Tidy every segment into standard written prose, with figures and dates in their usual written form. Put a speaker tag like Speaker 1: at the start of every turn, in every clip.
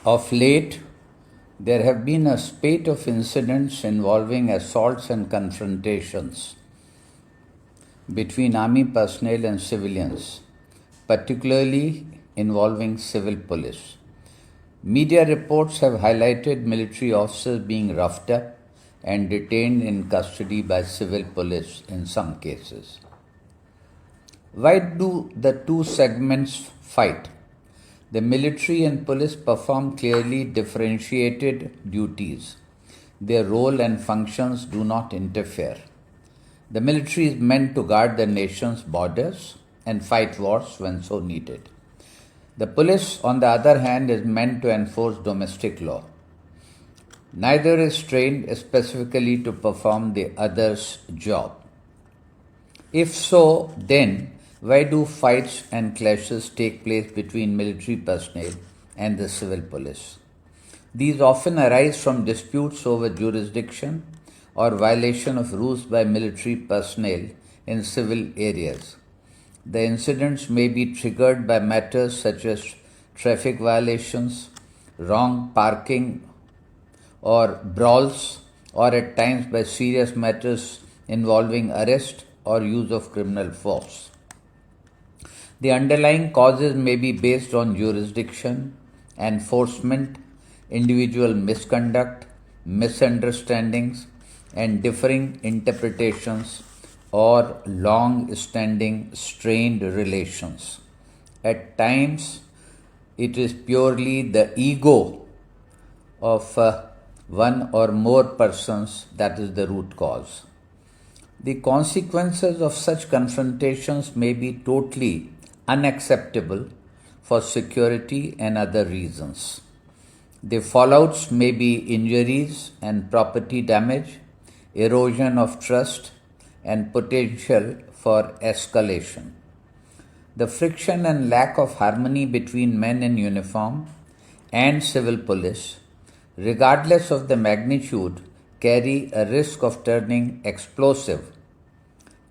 Speaker 1: Of late, there have been a spate of incidents involving assaults and confrontations between army personnel and civilians, particularly involving civil police. Media reports have highlighted military officers being roughed up and detained in custody by civil police in some cases. Why do the two segments fight? The military and police perform clearly differentiated duties. Their role and functions do not interfere. The military is meant to guard the nation's borders and fight wars when so needed. The police, on the other hand, is meant to enforce domestic law. Neither is trained specifically to perform the other's job. If so, then why do fights and clashes take place between military personnel and the civil police? These often arise from disputes over jurisdiction or violation of rules by military personnel in civil areas. The incidents may be triggered by matters such as traffic violations, wrong parking, or brawls, or at times by serious matters involving arrest or use of criminal force. The underlying causes may be based on jurisdiction, enforcement, individual misconduct, misunderstandings, and differing interpretations or long-standing strained relations. At times, it is purely the ego of one or more persons that is the root cause. The consequences of such confrontations may be totally unacceptable for security and other reasons. The fallouts may be injuries and property damage, erosion of trust, and potential for escalation. The friction and lack of harmony between men in uniform and civil police, regardless of the magnitude, carry a risk of turning explosive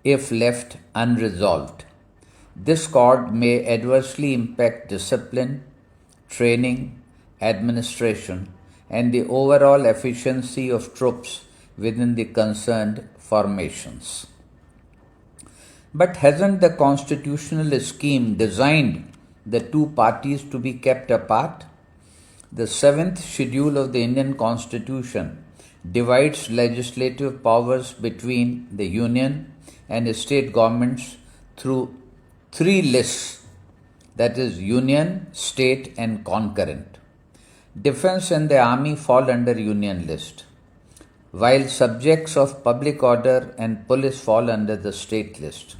Speaker 1: if left unresolved. This cord may adversely impact discipline, training, administration, and the overall efficiency of troops within the concerned formations. But hasn't the constitutional scheme designed the two parties to be kept apart? The 7th schedule of the Indian Constitution divides legislative powers between the Union and state governments through three lists, that is, Union, State, and Concurrent. Defense and the Army fall under Union list, while subjects of public order and police fall under the State list.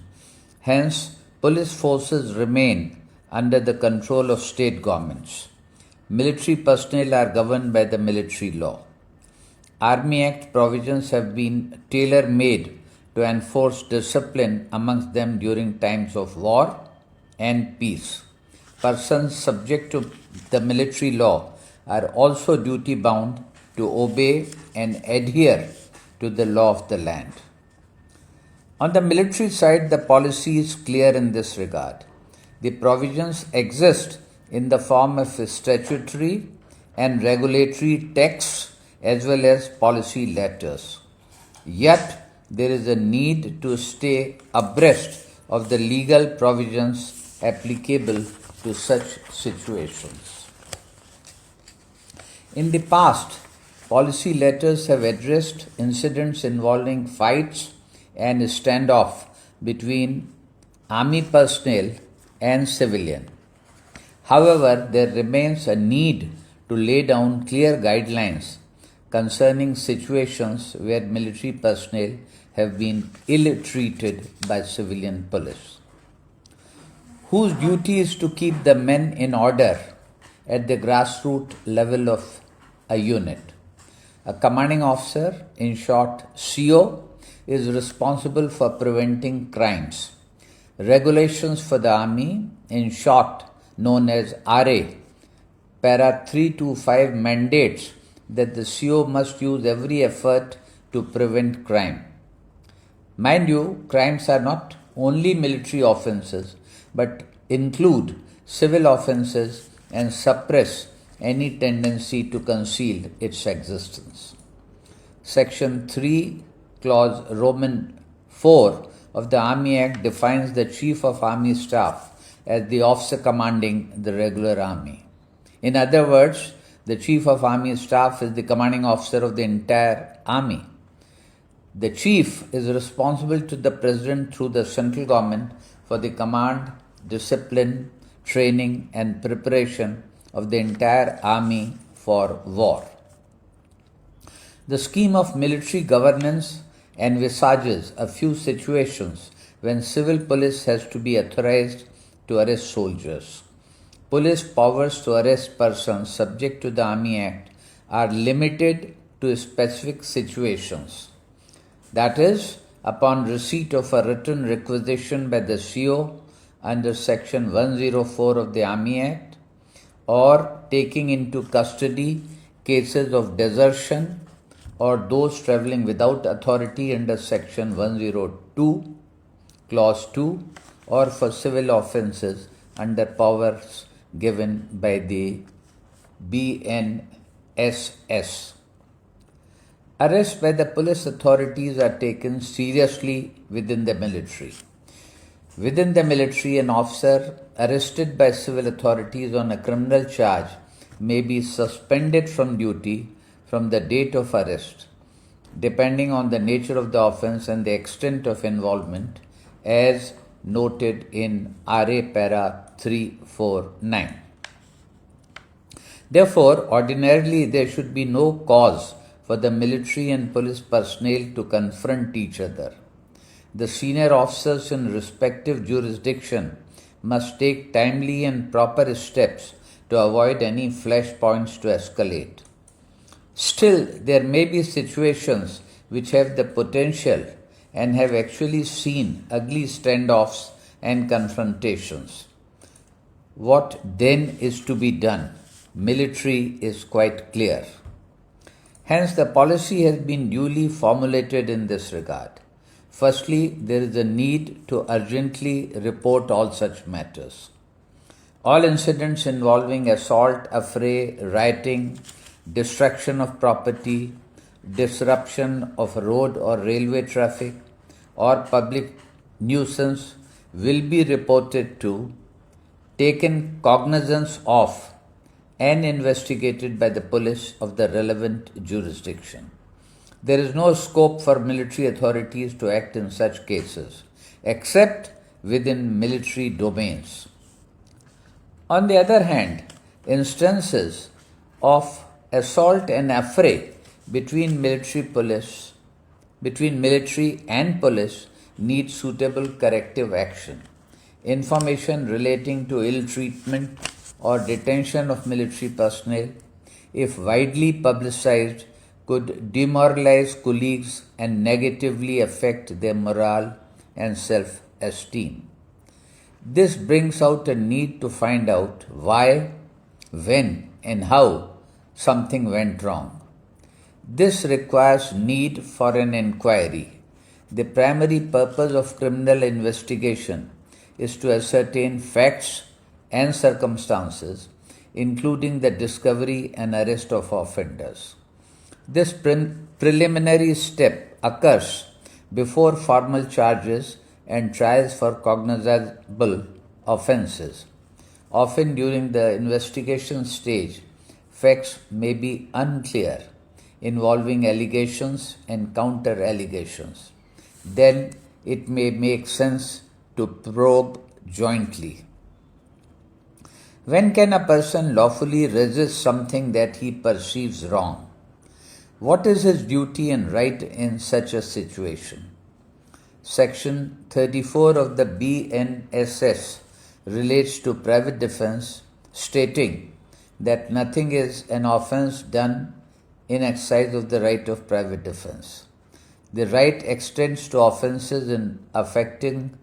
Speaker 1: Hence, police forces remain under the control of state governments. Military personnel are governed by the military law. Army Act provisions have been tailor-made to enforce discipline amongst them during times of war and peace. Persons subject to the military law are also duty-bound to obey and adhere to the law of the land. On the military side, the policy is clear in this regard. The provisions exist in the form of statutory and regulatory texts as well as policy letters. Yet, there is a need to stay abreast of the legal provisions applicable to such situations. In the past, policy letters have addressed incidents involving fights and standoff between army personnel and civilian. However, there remains a need to lay down clear guidelines concerning situations where military personnel have been ill-treated by civilian police. Whose duty is to keep the men in order at the grassroots level of a unit? A commanding officer, in short CO, is responsible for preventing crimes. Regulations for the army, in short known as RA, para 325 mandates that the CO must use every effort to prevent crime. Mind you, crimes are not only military offences but include civil offences and suppress any tendency to conceal its existence. Section 3, Clause Roman 4 of the Army Act defines the Chief of Army Staff as the officer commanding the regular army. In other words, the Chief of Army Staff is the commanding officer of the entire army. The Chief is responsible to the President through the central government for the command, discipline, training and preparation of the entire army for war. The scheme of military governance envisages a few situations when civil police has to be authorized to arrest soldiers. Police powers to arrest persons subject to the Army Act are limited to specific situations. That is, upon receipt of a written requisition by the CO under Section 104 of the Army Act, or taking into custody cases of desertion or those travelling without authority under Section 102, Clause 2, or for civil offences under powers given by the BNSS. Arrests by the police authorities are taken seriously within the military. Within the military, an officer arrested by civil authorities on a criminal charge may be suspended from duty from the date of arrest, depending on the nature of the offence and the extent of involvement, as noted in RA Para 349. Therefore, ordinarily there should be no cause for the military and police personnel to confront each other. The senior officers in respective jurisdiction must take timely and proper steps to avoid any flashpoints to escalate. Still, there may be situations which have the potential and have actually seen ugly standoffs and confrontations. What then is to be done? Military is quite clear. Hence, the policy has been duly formulated in this regard. Firstly, there is a need to urgently report all such matters. All incidents involving assault, affray, rioting, destruction of property, disruption of road or railway traffic, or public nuisance will be reported to, taken cognizance of, and investigated by the police of the relevant jurisdiction. There is no scope for military authorities to act in such cases, except within military domains. On the other hand, instances of assault and affray between military and police need suitable corrective action. Information relating to ill treatment or detention of military personnel, if widely publicized, could demoralize colleagues and negatively affect their morale and self-esteem. This brings out a need to find out why, when, and how something went wrong. This requires need for an enquiry. The primary purpose of criminal investigation is to ascertain facts and circumstances, including the discovery and arrest of offenders. This preliminary step occurs before formal charges and trials for cognizable offences. Often during the investigation stage, facts may be unclear, involving allegations and counter-allegations. Then it may make sense to probe jointly. When can a person lawfully resist something that he perceives wrong? What is his duty and right in such a situation? Section 34 of the BNSS relates to private defense, stating that nothing is an offense done in exercise of the right of private defense. The right extends to offenses in affecting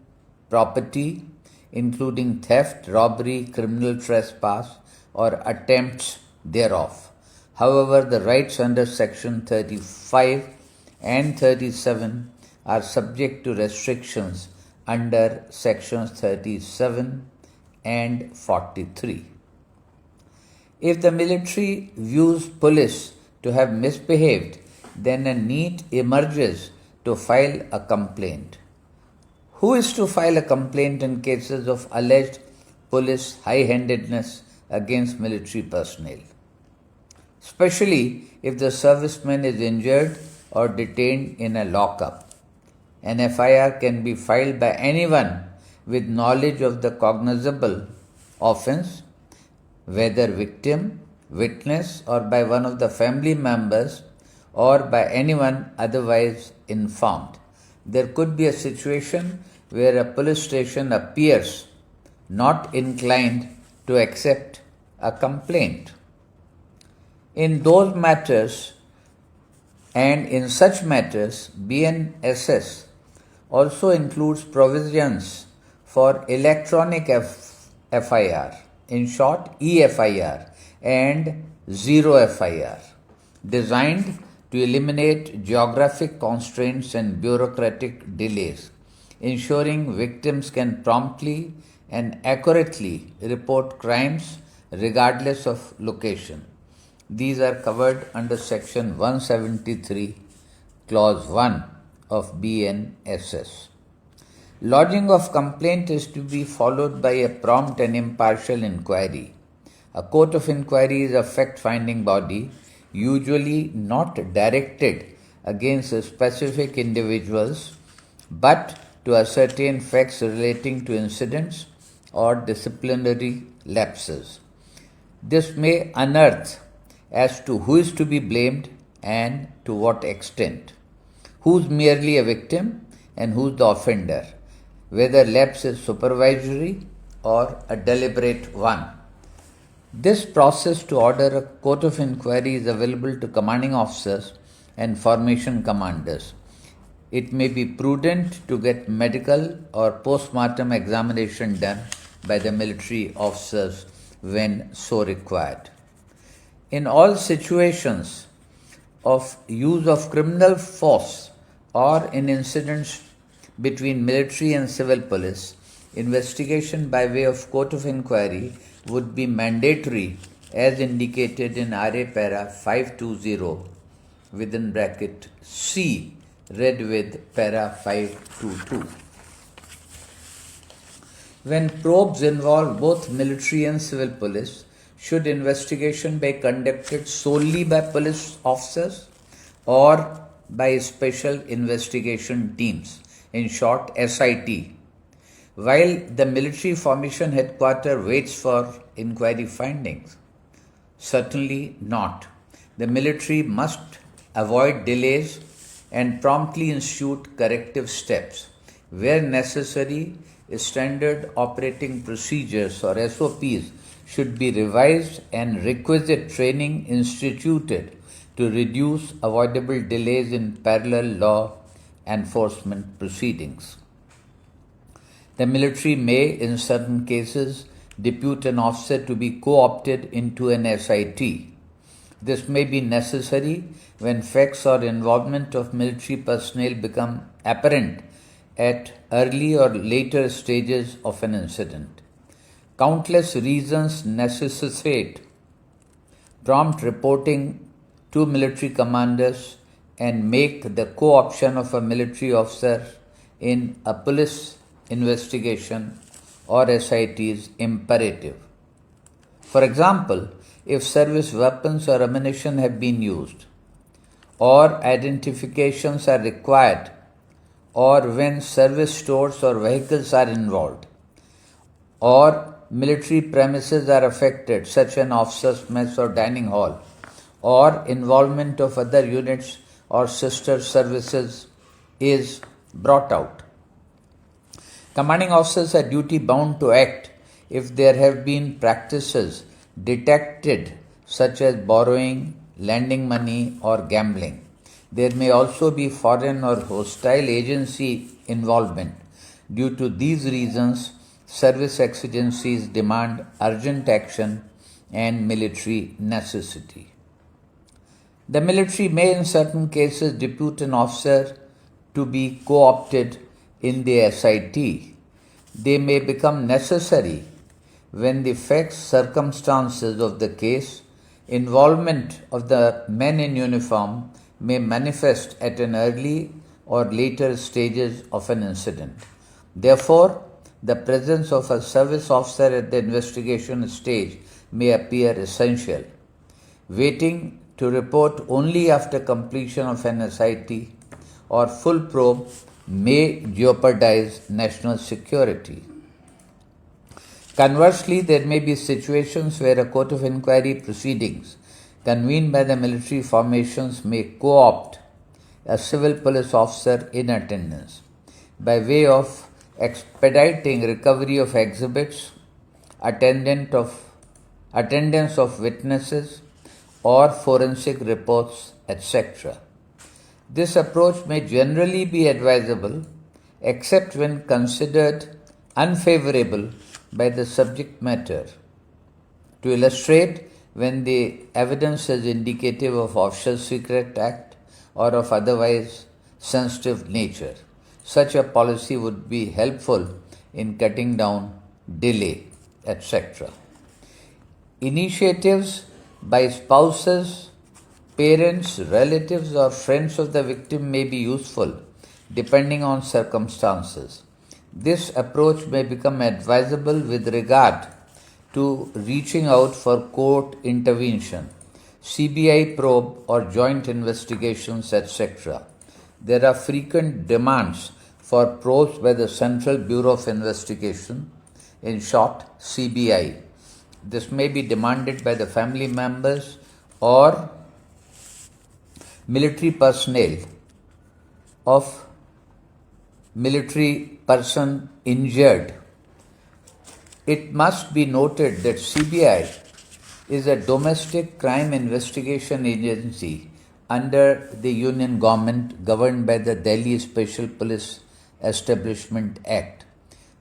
Speaker 1: property, including theft, robbery, criminal trespass, or attempts thereof. However, the rights under Section 35 and 37 are subject to restrictions under Sections 37 and 43. If the military views police to have misbehaved, then a need emerges to file a complaint. Who is to file a complaint in cases of alleged police high-handedness against military personnel? Especially if the serviceman is injured or detained in a lockup. An FIR can be filed by anyone with knowledge of the cognizable offence, whether victim, witness, or by one of the family members, or by anyone otherwise informed. There could be a situation where a police station appears not inclined to accept a complaint. In those matters and in such matters, BNSS also includes provisions for electronic FIR, in short EFIR, and zero FIR, designed to eliminate geographic constraints and bureaucratic delays, ensuring victims can promptly and accurately report crimes regardless of location. These are covered under Section 173, Clause 1 of BNSS. Lodging of complaint is to be followed by a prompt and impartial inquiry. A court of inquiry is a fact-finding body, usually not directed against specific individuals, but to ascertain facts relating to incidents or disciplinary lapses. This may unearth as to who is to be blamed and to what extent, who's merely a victim and who's the offender, whether lapse is supervisory or a deliberate one. This process to order a court of inquiry is available to commanding officers and formation commanders. It may be prudent to get medical or post-mortem examination done by the military officers when so required. In all situations of use of criminal force or in incidents between military and civil police, investigation by way of court of inquiry would be mandatory as indicated in RA para 520 within bracket C, read with para 522. When probes involve both military and civil police, should investigation be conducted solely by police officers or by special investigation teams, in short SIT, while the military formation headquarters waits for inquiry findings? Certainly not. The military must avoid delays and promptly institute corrective steps. Where necessary, standard operating procedures or SOPs should be revised and requisite training instituted to reduce avoidable delays in parallel law enforcement proceedings. The military may, in certain cases, depute an officer to be co-opted into an SIT. This may be necessary when facts or involvement of military personnel become apparent at early or later stages of an incident. Countless reasons necessitate prompt reporting to military commanders and make the co-option of a military officer in a police investigation or SITs imperative. For example, if service weapons or ammunition have been used, or identifications are required, or when service stores or vehicles are involved, or military premises are affected, such an officer's mess or dining hall, or involvement of other units or sister services is brought out. Commanding officers are duty bound to act if there have been practices detected such as borrowing, lending money or gambling. There may also be foreign or hostile agency involvement. Due to these reasons, service exigencies demand urgent action and military necessity. The military may in certain cases depute an officer to be co-opted in the SIT. They may become necessary when the facts, circumstances of the case, involvement of the men in uniform may manifest at an early or later stages of an incident. Therefore, the presence of a service officer at the investigation stage may appear essential. Waiting to report only after completion of an SIT or full probe may jeopardize national security. Conversely, there may be situations where a court of inquiry proceedings convened by the military formations may co-opt a civil police officer in attendance by way of expediting recovery of exhibits, attendance of witnesses, or forensic reports, etc. This approach may generally be advisable except when considered unfavorable by the subject matter. To illustrate, when the evidence is indicative of Official Secret Act or of otherwise sensitive nature, such a policy would be helpful in cutting down delay, etc. Initiatives by spouses, parents, relatives, or friends of the victim may be useful depending on circumstances. This approach may become advisable with regard to reaching out for court intervention, CBI probe, or joint investigations, etc. There are frequent demands for probes by the Central Bureau of Investigation, in short, CBI. This may be demanded by the family members or military personnel of military person injured. It must be noted that CBI is a domestic crime investigation agency under the Union government governed by the Delhi Special Police Establishment Act.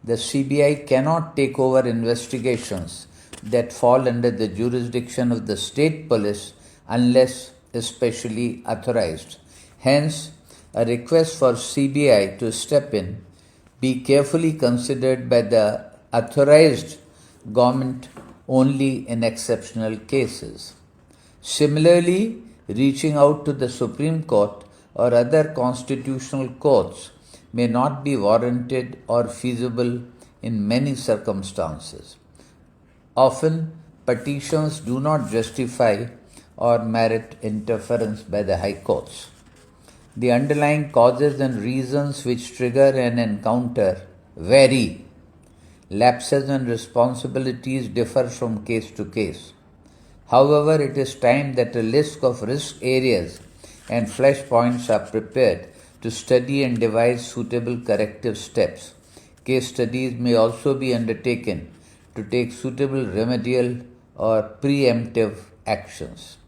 Speaker 1: The CBI cannot take over investigations that fall under the jurisdiction of the state police unless especially authorized. Hence, a request for CBI to step in be carefully considered by the authorized government only in exceptional cases. Similarly, reaching out to the Supreme Court or other constitutional courts may not be warranted or feasible in many circumstances. Often, petitions do not justify or merit interference by the high courts. The underlying causes and reasons which trigger an encounter vary. Lapses and responsibilities differ from case to case. However, it is time that a list of risk areas and flashpoints are prepared to study and devise suitable corrective steps. Case studies may also be undertaken to take suitable remedial or preemptive actions.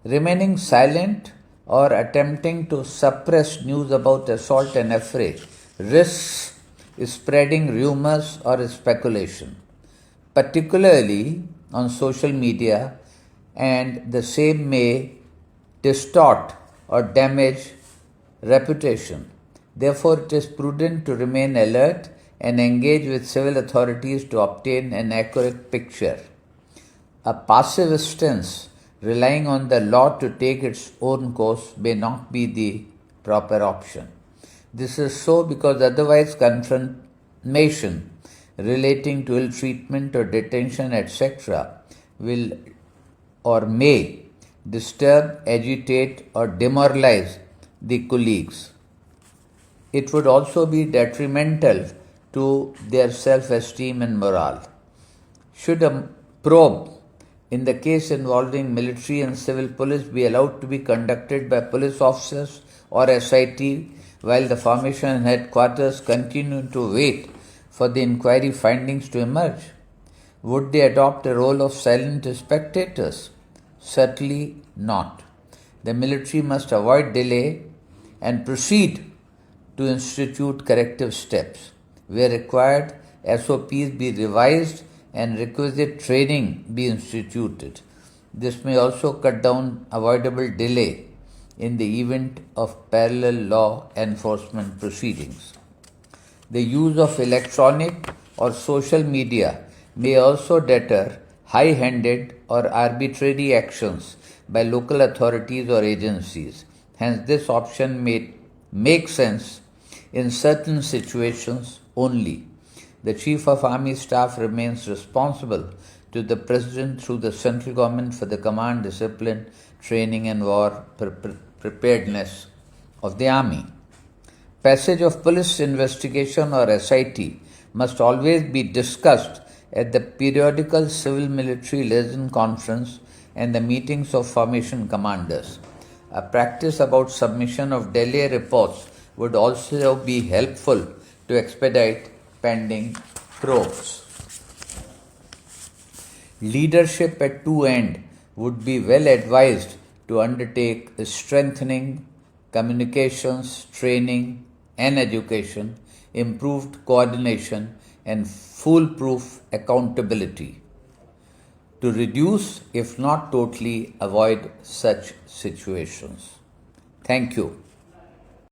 Speaker 1: Remaining silent or attempting to suppress news about assault and affray risks spreading rumors or speculation, particularly on social media, and the same may distort or damage reputation. Therefore, it is prudent to remain alert and engage with civil authorities to obtain an accurate picture. A passive stance, relying on the law to take its own course, may not be the proper option. This is so because otherwise confirmation relating to ill treatment or detention, etc., will or may disturb, agitate, or demoralize the colleagues. It would also be detrimental to their self-esteem and morale. Should a probe in the case involving military and civil police be allowed to be conducted by police officers or SIT while the formation and headquarters continue to wait for the inquiry findings to emerge? Would they adopt a role of silent spectators? Certainly not. The military must avoid delay and proceed to institute corrective steps. Where required, SOPs be revised and requisite training be instituted. This may also cut down avoidable delay in the event of parallel law enforcement proceedings. The use of electronic or social media may also deter high-handed or arbitrary actions by local authorities or agencies. Hence, this option may make sense in certain situations only. The Chief of Army Staff remains responsible to the President through the central government for the command, discipline, training and war preparedness of the Army. Passage of police investigation or SIT must always be discussed at the periodical civil-military liaison conference and the meetings of formation commanders. A practice about submission of delay reports would also be helpful to expedite pending probes. Leadership at two ends would be well advised to undertake strengthening communications, training and education, improved coordination and foolproof accountability to reduce, if not totally avoid, such situations. Thank you.